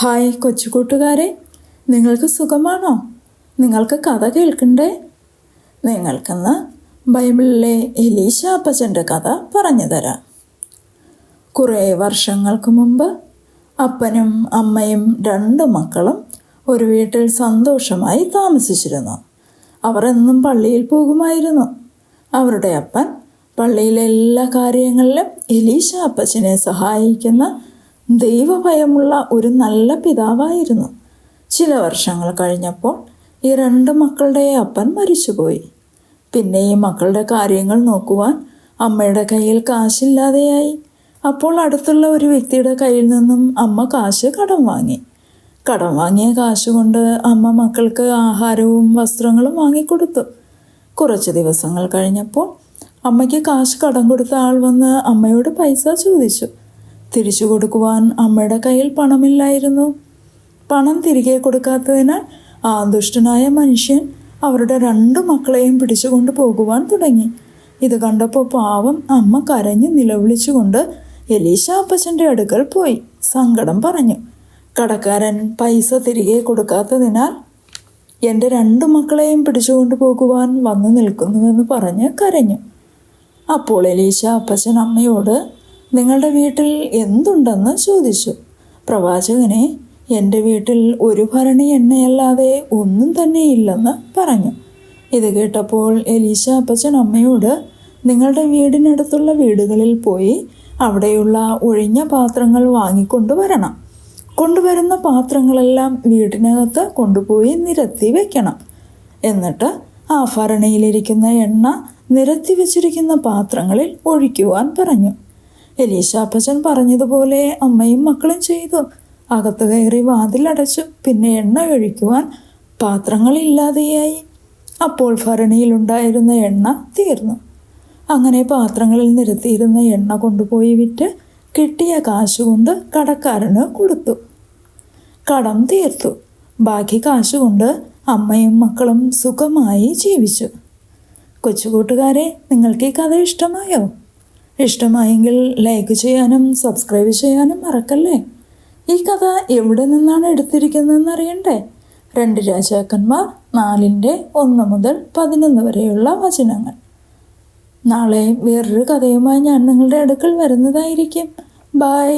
Hi കൊച്ചു കൂട്ടുകാരെ, നിങ്ങൾക്ക് സുഖമാണോ? നിങ്ങൾക്ക് കഥ കേൾക്കണ്ടേ? നിങ്ങൾക്കിന്ന് ബൈബിളിലെ എലീശ അപ്പച്ചൻ്റെ കഥ പറഞ്ഞു തരാം. കുറേ വർഷങ്ങൾക്ക് മുമ്പ് അപ്പനും അമ്മയും 2 മക്കളും ഒരു വീട്ടിൽ സന്തോഷമായി താമസിച്ചിരുന്നു. അവർ എന്നും പള്ളിയിൽ പോകുമായിരുന്നു. അവരുടെ അപ്പൻ പള്ളിയിലെ എല്ലാ കാര്യങ്ങളിലും എലീശ അപ്പച്ചനെ സഹായിക്കുന്ന ദൈവഭയമുള്ള ഒരു നല്ല പിതാവായിരുന്നു. ചില വർഷങ്ങൾ കഴിഞ്ഞപ്പോൾ ഈ 2 മക്കളുടെ അപ്പൻ മരിച്ചുപോയി. പിന്നെ ഈ മക്കളുടെ കാര്യങ്ങൾ നോക്കുവാൻ അമ്മയുടെ കയ്യിൽ കാശില്ലാതെയായി. അപ്പോൾ അടുത്തുള്ള ഒരു വ്യക്തിയുടെ കയ്യിൽ നിന്നും അമ്മ കാശ് കടം വാങ്ങി. കടം വാങ്ങിയ കാശ് കൊണ്ട് അമ്മ മക്കൾക്ക് ആഹാരവും വസ്ത്രങ്ങളും വാങ്ങിക്കൊടുത്തു. കുറച്ച് ദിവസങ്ങൾ കഴിഞ്ഞപ്പോൾ അമ്മയ്ക്ക് കാശ് കടം കൊടുത്ത ആൾ വന്ന് അമ്മയോട് പൈസ ചോദിച്ചു. തിരിച്ചു കൊടുക്കുവാൻ അമ്മയുടെ കയ്യിൽ പണമില്ലായിരുന്നു. പണം തിരികെ കൊടുക്കാത്തതിനാൽ ആ ദുഷ്ടനായ മനുഷ്യൻ അവരുടെ 2 മക്കളെയും പിടിച്ചുകൊണ്ട് പോകുവാൻ തുടങ്ങി. ഇത് കണ്ടപ്പോൾ പാവം അമ്മ കരഞ്ഞു നിലവിളിച്ചുകൊണ്ട് എലീശ അപ്പച്ചൻ്റെ അടുക്കൽ പോയി സങ്കടം പറഞ്ഞു. കടക്കാരൻ പൈസ തിരികെ കൊടുക്കാത്തതിനാൽ എൻ്റെ 2 മക്കളെയും പിടിച്ചുകൊണ്ട് പോകുവാൻ വന്നു നിൽക്കുന്നുവെന്ന് പറഞ്ഞ് കരഞ്ഞു. അപ്പോൾ എലീശ അപ്പച്ചൻ അമ്മയോട് നിങ്ങളുടെ വീട്ടിൽ എന്തുണ്ടെന്ന് ചോദിച്ചു. പ്രവാചകനെ, എൻ്റെ വീട്ടിൽ ഒരു ഭരണി എണ്ണയല്ലാതെ ഒന്നും തന്നെ ഇല്ലെന്ന് പറഞ്ഞു. ഇത് കേട്ടപ്പോൾ എലീശ അപ്പച്ചൻ അമ്മയോട് നിങ്ങളുടെ വീടിനടുത്തുള്ള വീടുകളിൽ പോയി അവിടെയുള്ള ഒഴിഞ്ഞ പാത്രങ്ങൾ വാങ്ങിക്കൊണ്ടുവരണം. കൊണ്ടുവരുന്ന പാത്രങ്ങളെല്ലാം വീടിനകത്ത് കൊണ്ടുപോയി നിരത്തി വയ്ക്കണം. എന്നിട്ട് ആ ഭരണിയിലിരിക്കുന്ന എണ്ണ നിരത്തി വച്ചിരിക്കുന്ന പാത്രങ്ങളിൽ ഒഴിക്കുവാൻ പറഞ്ഞു. എലീശ അപ്പച്ചൻ പറഞ്ഞതുപോലെ അമ്മയും മക്കളും ചെയ്തു. അകത്ത് കയറി വാതിലടച്ചു. പിന്നെ എണ്ണ ഒഴിക്കുവാൻ പാത്രങ്ങളില്ലാതെയായി. അപ്പോൾ ഭരണിയിലുണ്ടായിരുന്ന എണ്ണ തീർന്നു. അങ്ങനെ പാത്രങ്ങളിൽ നിരത്തിയിരുന്ന എണ്ണ കൊണ്ടുപോയി വിറ്റ് കിട്ടിയ കാശുകൊണ്ട് കടക്കാരന് കൊടുത്തു. കടം തീർത്തു. ബാക്കി കാശുകൊണ്ട് അമ്മയും മക്കളും സുഖമായി ജീവിച്ചു. കൊച്ചുകൂട്ടുകാരെ, നിങ്ങൾക്ക് ഈ കഥ ഇഷ്ടമായോ? ഇഷ്ടമായെങ്കിൽ ലൈക്ക് ചെയ്യാനും സബ്സ്ക്രൈബ് ചെയ്യാനും മറക്കല്ലേ. ഈ കഥ എവിടെ നിന്നാണ് എടുത്തിരിക്കുന്നതെന്ന് അറിയണ്ടേ? 2 രാജാക്കന്മാർ 4:1 മുതൽ 11 വരെയുള്ള വചനങ്ങൾ. നാളെ വേറൊരു കഥയുമായി ഞാൻ നിങ്ങളുടെ അടുക്കൽ വരുന്നതായിരിക്കും. ബൈ.